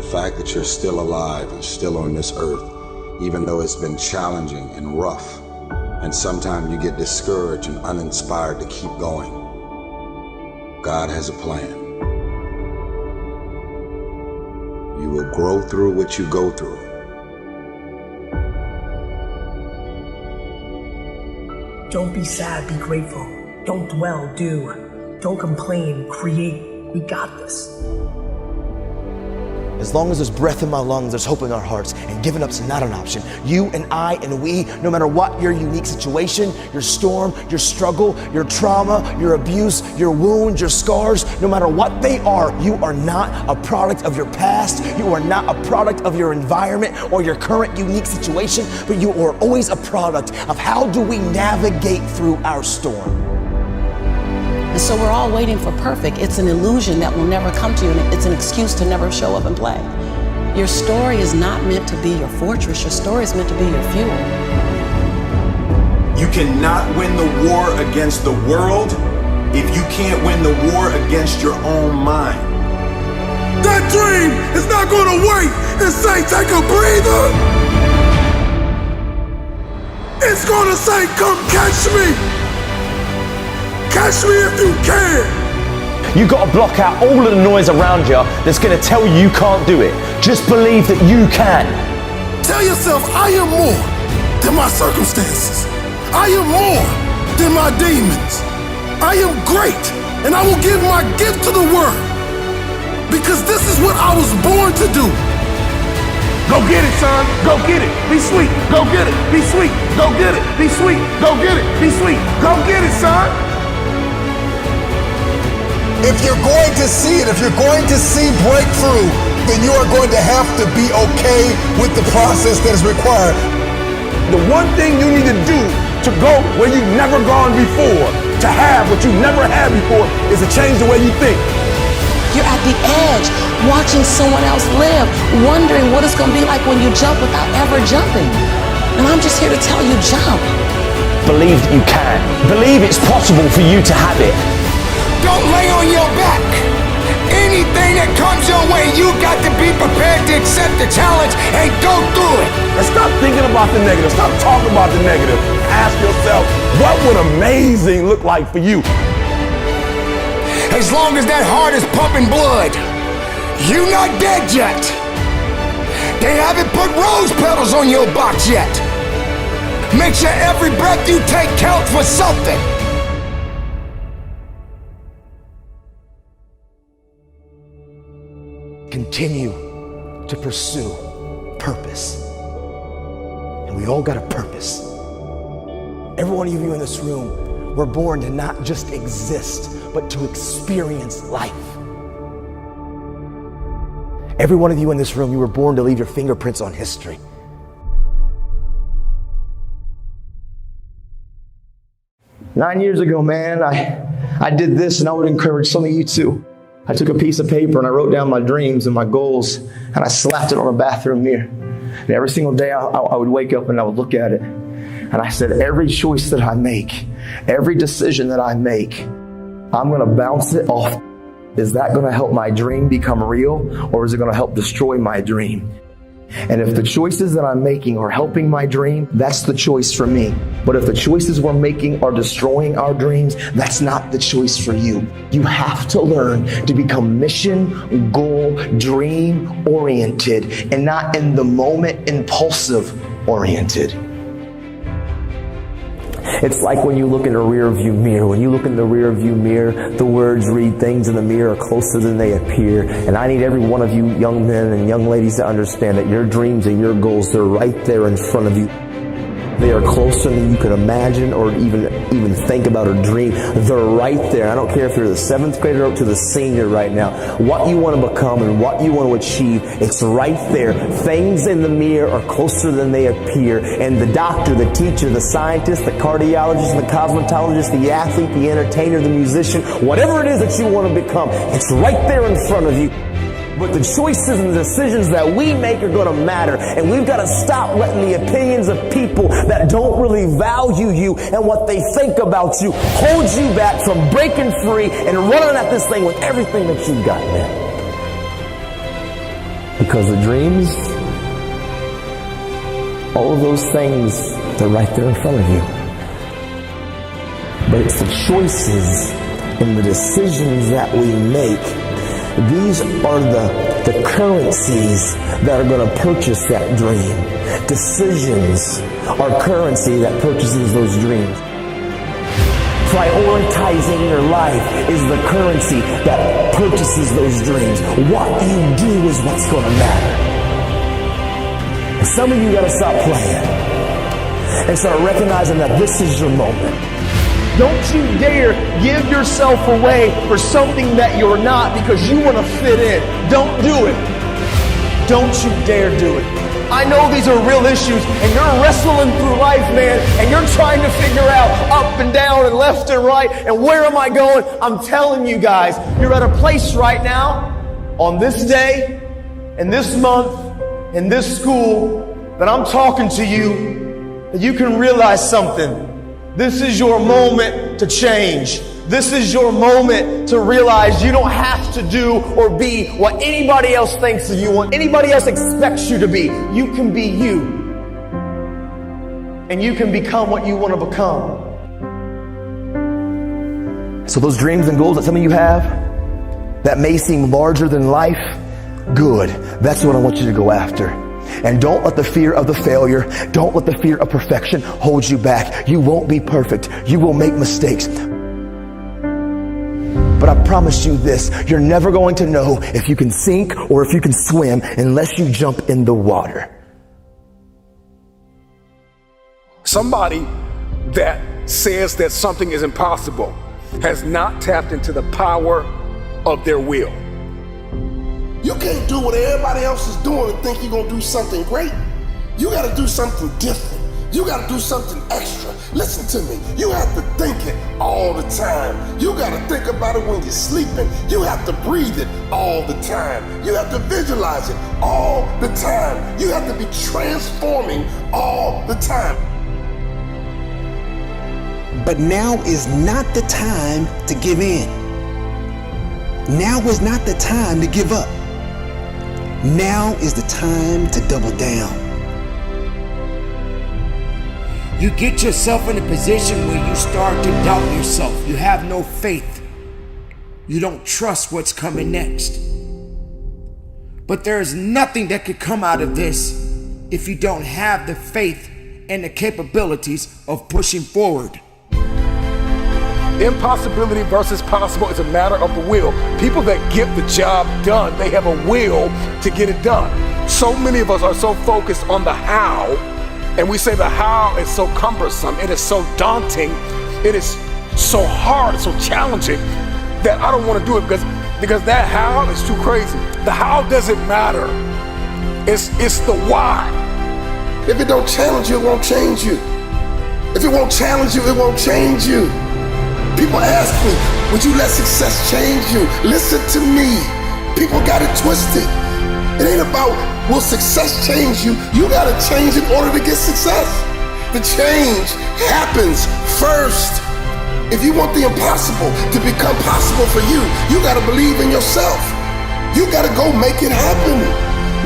The fact that you're still alive and still on this earth, even though it's been challenging and rough, and sometimes you get discouraged and uninspired to keep going. God has a plan. You will grow through what you go through. Don't be sad, be grateful. Don't dwell, do. Don't complain, create. We got this. As long as there's breath in my lungs, there's hope in our hearts, and giving up's not an option. You and I and we, no matter what your unique situation, your storm, your struggle, your trauma, your abuse, your wounds, your scars, no matter what they are, you are not a product of your past. You are not a product of your environment or your current unique situation, but you are always a product of how do we navigate through our storm. And so we're all waiting for perfect. It's an illusion that will never come to you, and it's an excuse to never show up and play. Your story is not meant to be your fortress. Your story is meant to be your fuel. You cannot win the war against the world if you can't win the war against your own mind. That dream is not going to wait and say, take a breather. It's going to say, come catch me. Catch me if you can. You got to block out all of the noise around you that's going to tell you can't do it. Just believe that you can. Tell yourself, I am more than my circumstances. I am more than my demons. I am great, and I will give my gift to the world, because this is what I was born to do. Go get it, son. Go get it. Be sweet. Go get it. Be sweet. Go get it. Be sweet. Go get it. Be sweet. Go get it, son. If you're going to see it, if you're going to see breakthrough, then you are going to have to be okay with the process that is required. The one thing you need to do to go where you've never gone before, to have what you never had before, is to change the way you think. You're at the edge, watching someone else live, wondering what it's going to be like when you jump without ever jumping. And I'm just here to tell you, jump. Believe that you can. Believe it's possible for you to have it. Don't lay on your back. Anything that comes your way, you got to be prepared to accept the challenge and go through it. And stop thinking about the negative. Stop talking about the negative. Ask yourself, what would amazing look like for you? As long as that heart is pumping blood, you're not dead yet. They haven't put rose petals on your box yet. Make sure every breath you take counts for something. Continue to pursue purpose. And we all got a purpose. Every one of you in this room, we're born to not just exist, but to experience life. Every one of you in this room, you were born to leave your fingerprints on history. Nine years ago, man, I did this, and I would encourage some of you too. I took a piece of paper and I wrote down my dreams and my goals, and I slapped it on a bathroom mirror. And every single day I would wake up and I would look at it. And I said, every choice that I make, every decision that I make, I'm going to bounce it off. Is that going to help my dream become real, or is it going to help destroy my dream? And if the choices that I'm making are helping my dream, that's the choice for me. But if the choices we're making are destroying our dreams, that's not the choice for you. You have to learn to become mission, goal, dream oriented, and not in the moment impulsive oriented. It's like when you look in a rear view mirror. When you look in the rear view mirror, the words read, things in the mirror are closer than they appear. And I need every one of you young men and young ladies to understand that your dreams and your goals, they're right there in front of you. They are closer than you can imagine or even think about or dream. They're right there. I don't care if you're the 7th grader up to the senior right now. What you want to become and what you want to achieve, it's right there. Things in the mirror are closer than they appear. And the doctor, the teacher, the scientist, the cardiologist, the cosmetologist, the athlete, the entertainer, the musician, whatever it is that you want to become, it's right there in front of you. But the choices and the decisions that we make are going to matter. And we've got to stop letting the opinions of people that don't really value you and what they think about you hold you back from breaking free and running at this thing with everything that you've got, man. Because the dreams, all of those things, they're right there in front of you. But it's the choices and the decisions that we make. These are the currencies that are going to purchase that dream. Decisions are currency that purchases those dreams. Prioritizing your life is the currency that purchases those dreams. What you do is what's going to matter. And some of you got to stop playing and start recognizing that this is your moment. Don't you dare give yourself away for something that you're not because you want to fit in. Don't do it. Don't you dare do it. I know these are real issues and you're wrestling through life, man, and you're trying to figure out up and down and left and right and where am I going? I'm telling you guys, you're at a place right now on this day, in this month, in this school that I'm talking to you that you can realize something. This is your moment to change. This is your moment to realize you don't have to do or be what anybody else thinks of you, what anybody else expects you to be. You can be you. And you can become what you want to become. So those dreams and goals that some of you have that may seem larger than life, good. That's what I want you to go after. And don't let the fear of the failure, don't let the fear of perfection hold you back. You won't be perfect. You will make mistakes. But I promise you this, you're never going to know if you can sink or if you can swim unless you jump in the water. Somebody that says that something is impossible has not tapped into the power of their will. You can't do what everybody else is doing and think you're gonna do something great. You gotta do something different. You gotta do something extra. Listen to me, you have to think it all the time. You gotta think about it when you're sleeping. You have to breathe it all the time. You have to visualize it all the time. You have to be transforming all the time. But now is not the time to give in. Now is not the time to give up. Now is the time to double down. You get yourself in a position where you start to doubt yourself. You have no faith. You don't trust what's coming next. But there is nothing that could come out of this if you don't have the faith and the capabilities of pushing forward. Impossibility versus possible is a matter of the will. People that get the job done, they have a will to get it done. So many of us are so focused on the how, and we say the how is so cumbersome, it is so daunting, it is so hard, so challenging, that I don't want to do it because that how is too crazy. The how doesn't matter. It's the why. If it don't challenge you, it won't change you. If it won't challenge you, it won't change you. People ask me, would you let success change you? Listen to me. People got it twisted. It ain't about will success change you. You gotta change in order to get success. The change happens first. If you want the impossible to become possible for you, you gotta believe in yourself. You gotta go make it happen.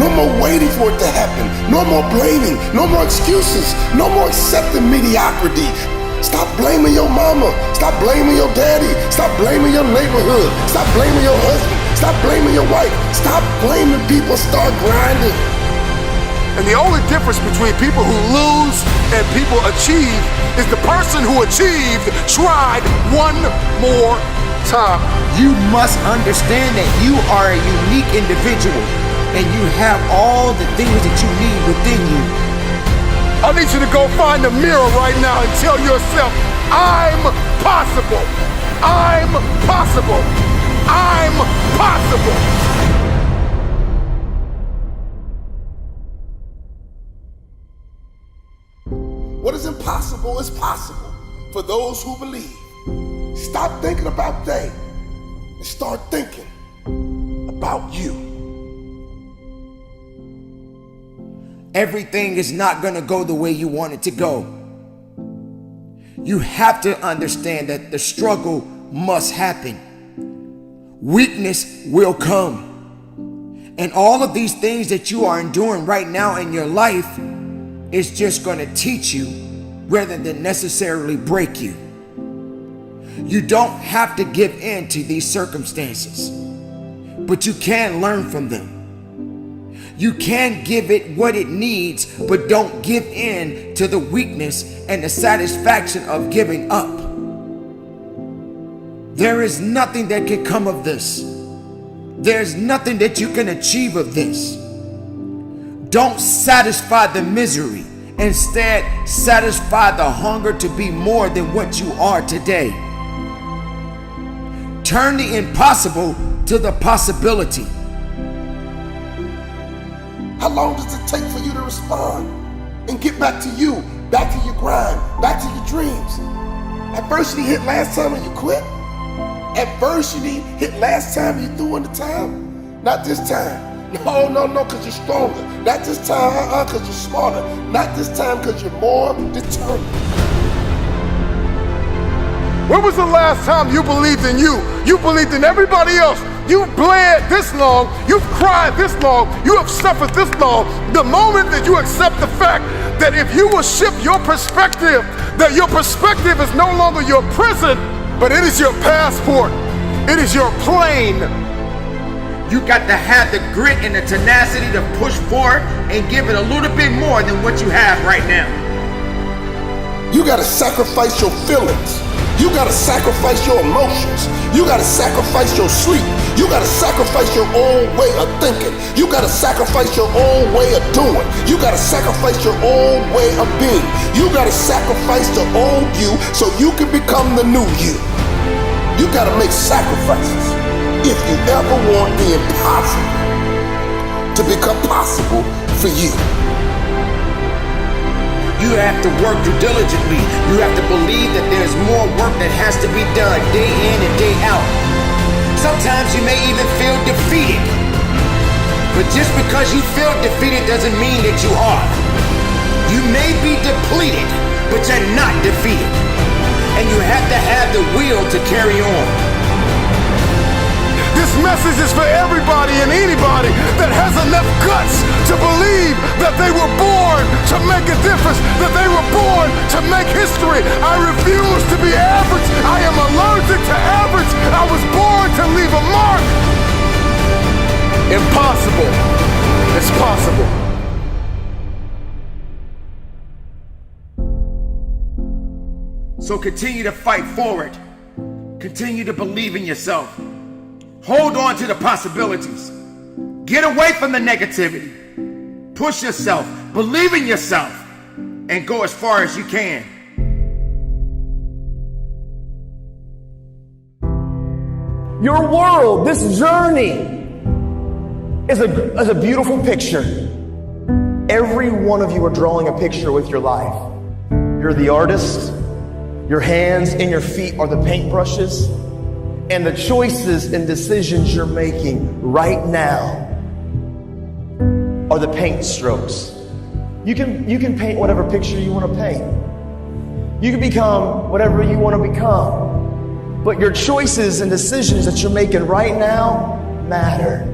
No more waiting for it to happen. No more blaming. No more excuses. No more accepting mediocrity. Stop blaming your mama. Stop blaming your daddy. Stop blaming your neighborhood. Stop blaming your husband. Stop blaming your wife. Stop blaming people. Start grinding. And the only difference between people who lose and people achieve is the person who achieved tried one more time. You must understand that you are a unique individual and you have all the things that you need within you. I need you to go find a mirror right now and tell yourself, I'm possible. I'm possible. I'm possible. What is impossible is possible for those who believe. Stop thinking about they and start thinking about you. Everything is not going to go the way you want it to go. You have to understand that the struggle must happen. Weakness will come. And all of these things that you are enduring right now in your life is just going to teach you rather than necessarily break you. You don't have to give in to these circumstances, but you can learn from them. You can give it what it needs, but don't give in to the weakness and the satisfaction of giving up. There is nothing that can come of this. There's nothing that you can achieve of this. Don't satisfy the misery. Instead, satisfy the hunger to be more than what you are today. Turn the impossible to the possibility. How long does it take for you to respond and get back to you, back to your grind, back to your dreams? Adversity hit last time and you quit? Adversity hit last time you threw in the towel? Not this time. No, because you're stronger. Not this time, because you're smarter. Not this time, because you're more determined. When was the last time you believed in you? You believed in everybody else. You've bled this long. You've cried this long. You have suffered this long. The moment that you accept the fact that if you will shift your perspective, that your perspective is no longer your prison, but it is your passport. It is your plane. You got to have the grit and the tenacity to push forward and give it a little bit more than what you have right now. You got to sacrifice your feelings. You got to sacrifice your emotions. You got to sacrifice your sleep. You got to sacrifice your own way of thinking. You got to sacrifice your own way of doing. You got to sacrifice your own way of being. You got to sacrifice the old you so you can become the new you. You got to make sacrifices if you ever want the impossible to become possible for you. You have to work diligently. You have to believe that there's more work that has to be done day in and day out. Sometimes you may even feel defeated. But just because you feel defeated doesn't mean that you are. You may be depleted, but you're not defeated. And you have to have the will to carry on. This message is for everybody and anybody that has enough guts to believe that they were born to make a difference, that they were born to make history. I refuse to be average. I am allergic to average. I was born to leave a mark. Impossible. It's possible. So continue to fight forward. Continue to believe in yourself. Hold on to the possibilities. Get away from the negativity. Push yourself, believe in yourself, and go as far as you can. Your world, this journey, is a beautiful picture. Every one of you are drawing a picture with your life. You're the artist. Your hands and your feet are the paintbrushes. And the choices and decisions you're making right now are the paint strokes. You can paint whatever picture you want to paint. You can become whatever you want to become. But your choices and decisions that you're making right now matter.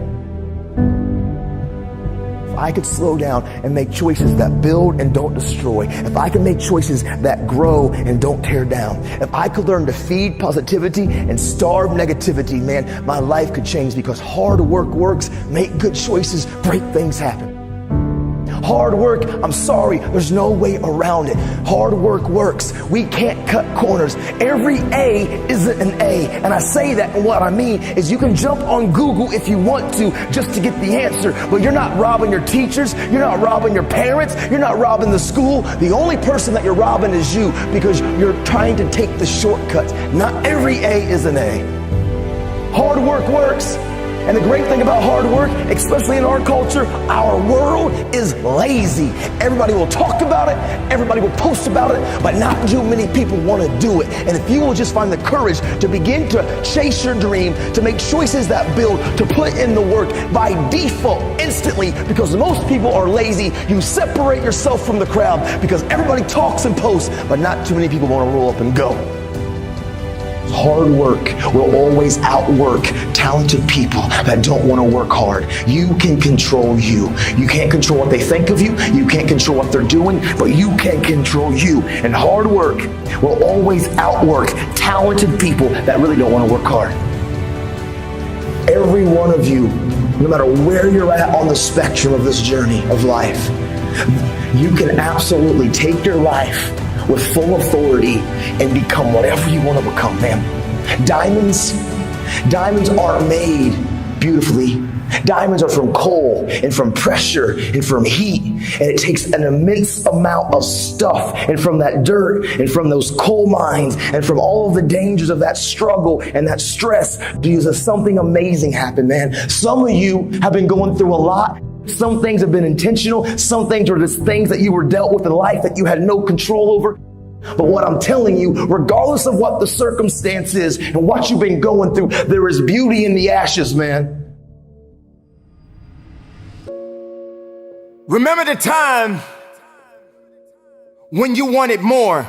If I could slow down and make choices that build and don't destroy, if I could make choices that grow and don't tear down, if I could learn to feed positivity and starve negativity, man, my life could change, because hard work works. Make good choices, break things happen. Hard work, I'm sorry, there's no way around it. Hard work works. We can't cut corners. Every A isn't an A. And I say that, and what I mean is you can jump on Google if you want to just to get the answer, but you're not robbing your teachers, you're not robbing your parents, you're not robbing the school. The only person that you're robbing is you, because you're trying to take the shortcuts. Not every A is an A. Hard work works. And the great thing about hard work, especially in our culture, our world is lazy. Everybody will talk about it, everybody will post about it, but not too many people want to do it. And if you will just find the courage to begin to chase your dream, to make choices that build, to put in the work by default, instantly, because most people are lazy, you separate yourself from the crowd because everybody talks and posts, but not too many people want to roll up and go. Hard work will always outwork talented people that don't want to work hard. You can control you. You can't control what they think of you. You can't control what they're doing, but you can control you. And hard work will always outwork talented people that really don't want to work hard. Every one of you, no matter where you're at on the spectrum of this journey of life, you can absolutely take your life with full authority and become whatever you want to become, man. Diamonds aren't made beautifully. Diamonds are from coal and from pressure and from heat, and it takes an immense amount of stuff, and from that dirt and from those coal mines and from all of the dangers of that struggle and that stress to something amazing happen, man. Some of you have been going through a lot. Some things have been intentional. Some things are just things that you were dealt with in life that you had no control over. But what I'm telling you, regardless of what the circumstance is and what you've been going through, there is beauty in the ashes, man. Remember the time when you wanted more.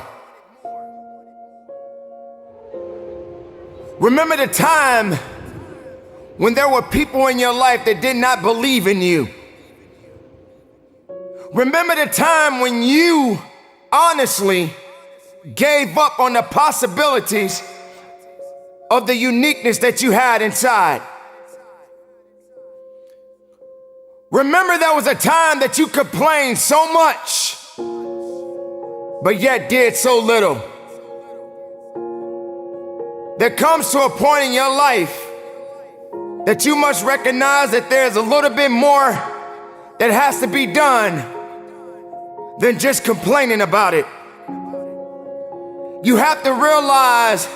Remember the time when there were people in your life that did not believe in you. Remember the time when you honestly gave up on the possibilities of the uniqueness that you had inside. Remember there was a time that you complained so much, but yet did so little. There comes to a point in your life that you must recognize that there's a little bit more that has to be done than just complaining about it. You have to realize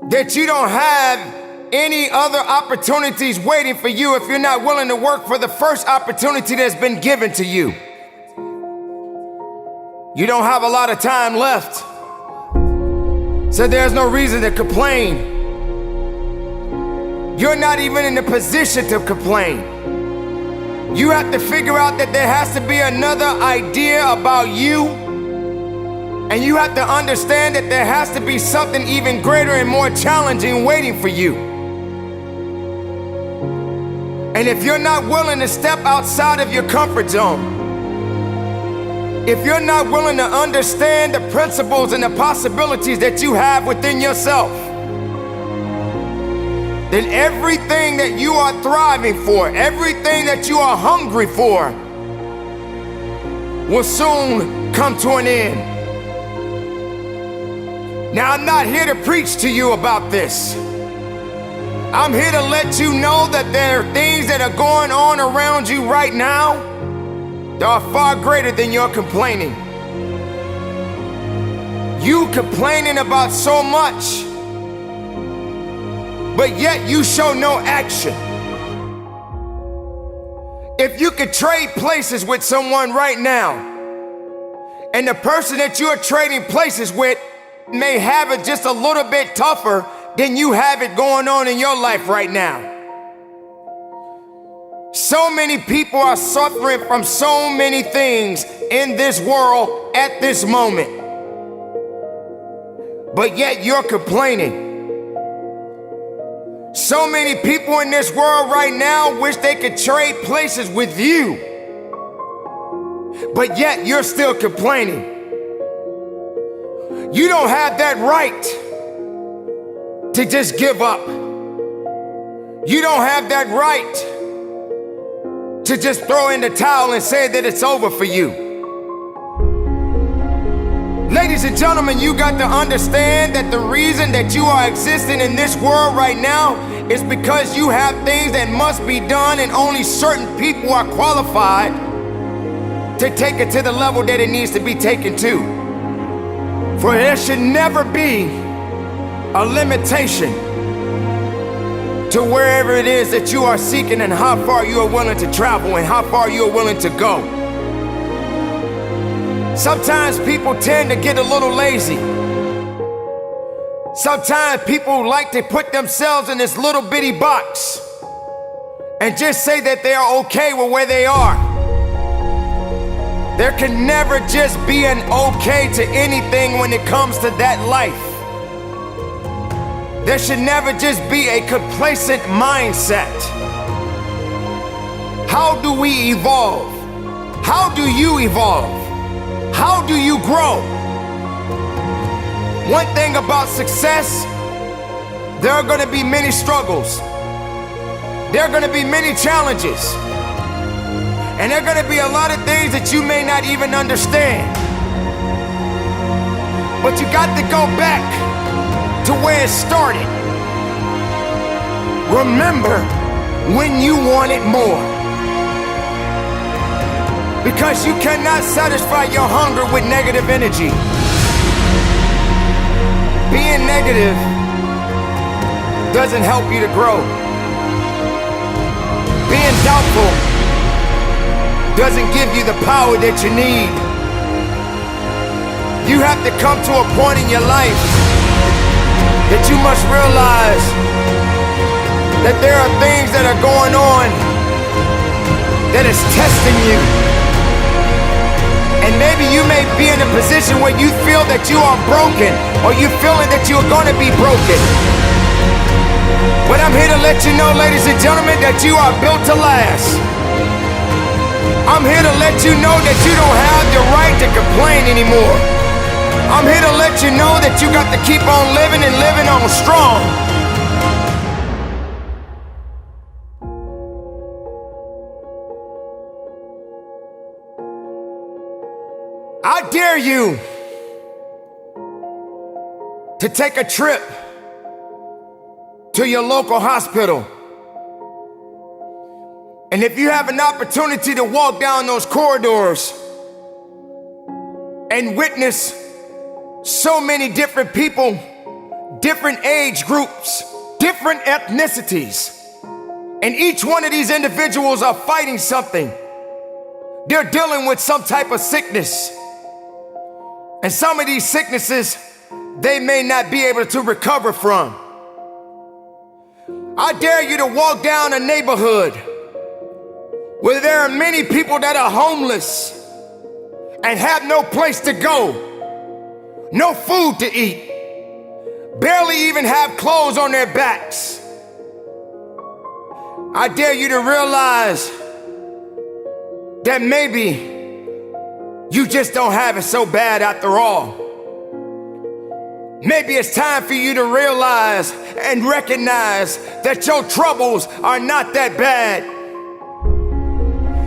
that you don't have any other opportunities waiting for you if you're not willing to work for the first opportunity that's been given to you. You don't have a lot of time left, so there's no reason to complain. You're not even in a position to complain. You have to figure out that there has to be another idea about you, and you have to understand that there has to be something even greater and more challenging waiting for you. And if you're not willing to step outside of your comfort zone, if you're not willing to understand the principles and the possibilities that you have within yourself, then everything that you are thriving for, everything that you are hungry for, will soon come to an end. Now, I'm not here to preach to you about this. I'm here to let you know that there are things that are going on around you right now that are far greater than your complaining. You complaining about so much, but yet you show no action. If you could trade places with someone right now, and the person that you are trading places with may have it just a little bit tougher than you have it going on in your life right now. So many people are suffering from so many things in this world at this moment, but yet you're complaining. So many people in this world right now wish they could trade places with you, but yet you're still complaining. You don't have that right to just give up. You don't have that right to just throw in the towel and say that it's over for you. Ladies and gentlemen, you got to understand that the reason that you are existing in this world right now is because you have things that must be done, and only certain people are qualified to take it to the level that it needs to be taken to. For there should never be a limitation to wherever it is that you are seeking and how far you are willing to travel and how far you are willing to go. Sometimes people tend to get a little lazy. Sometimes people like to put themselves in this little bitty box and just say that they are okay with where they are. There can never just be an okay to anything when it comes to that life. there should never just be a complacent mindset. How do we evolve? How do you evolve? How do you grow? One thing about success, there are going to be many struggles. There are going to be many challenges. And there are going to be a lot of things that you may not even understand. But you got to go back to where it started. Remember when you wanted more. Because you cannot satisfy your hunger with negative energy. Being negative doesn't help you to grow. Being doubtful doesn't give you the power that you need. You have to come to a point in your life that you must realize that there are things that are going on that is testing you. And maybe you may be in a position where you feel that you are broken, or you feeling that you're going to be broken. But I'm here to let you know, ladies and gentlemen, that you are built to last. I'm here to let you know that you don't have the right to complain anymore. I'm here to let you know that you got to keep on living and living on strong. I dare you to take a trip to your local hospital. And if you have an opportunity to walk down those corridors and witness so many different people, different age groups, different ethnicities, and each one of these individuals are fighting something. They're dealing with some type of sickness. And some of these sicknesses, they may not be able to recover from. I dare you to walk down a neighborhood where there are many people that are homeless and have no place to go, no food to eat, barely even have clothes on their backs. I dare you to realize that maybe you just don't have it so bad after all. Maybe it's time for you to realize and recognize that your troubles are not that bad.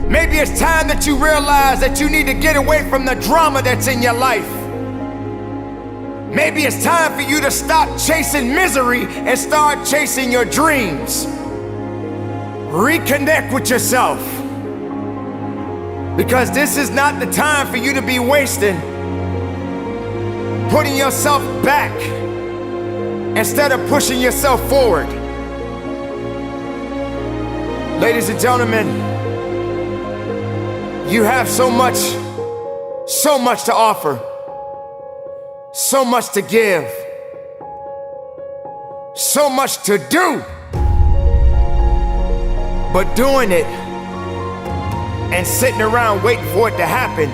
Maybe it's time that you realize that you need to get away from the drama that's in your life. Maybe it's time for you to stop chasing misery and start chasing your dreams. Reconnect with yourself. Because this is not the time for you to be wasting, putting yourself back instead of pushing yourself forward. Ladies and gentlemen, you have so much to offer, so much to give, so much to do. But doing it and sitting around waiting for it to happen,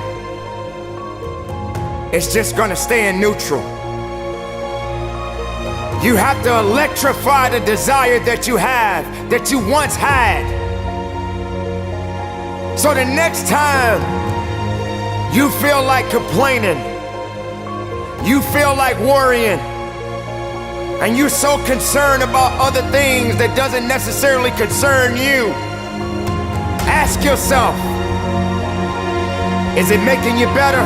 it's just gonna stay in neutral. You have to electrify the desire that you have, that you once had. So the next time you feel like complaining, you feel like worrying, and you're so concerned about other things that doesn't necessarily concern you, ask yourself, is it making you better?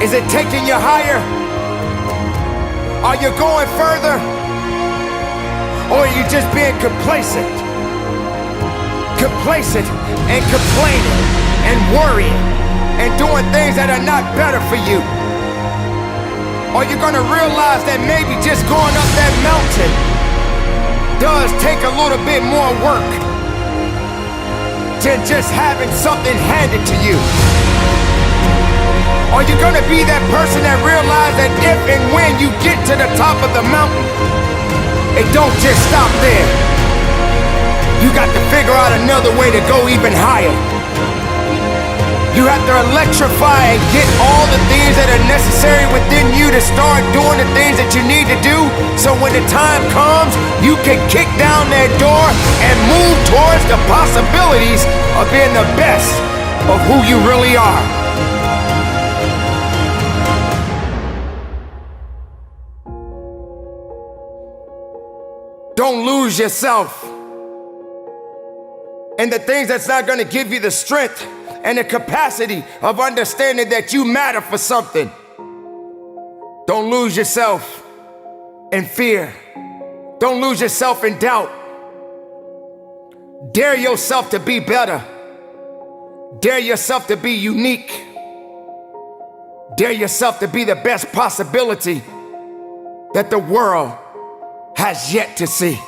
Is it taking you higher? Are you going further? Or are you just being complacent? Complacent and complaining and worrying and doing things that are not better for you? Are you gonna realize that maybe just going up that mountain does take a little bit more work than just having something handed to you? Are you gonna be that person that realizes that if and when you get to the top of the mountain, it don't just stop there? You got to figure out another way to go even higher. You have to electrify and get all the things that are necessary within you to start doing the things that you need to do, so when the time comes, you can kick down that door and move towards the possibilities of being the best of who you really are. Don't lose yourself in the things that's not going to give you the strength and the capacity of understanding that you matter for something. Don't lose yourself in fear. Don't lose yourself in doubt. Dare yourself to be better. Dare yourself to be unique. Dare yourself to be the best possibility that the world has yet to see.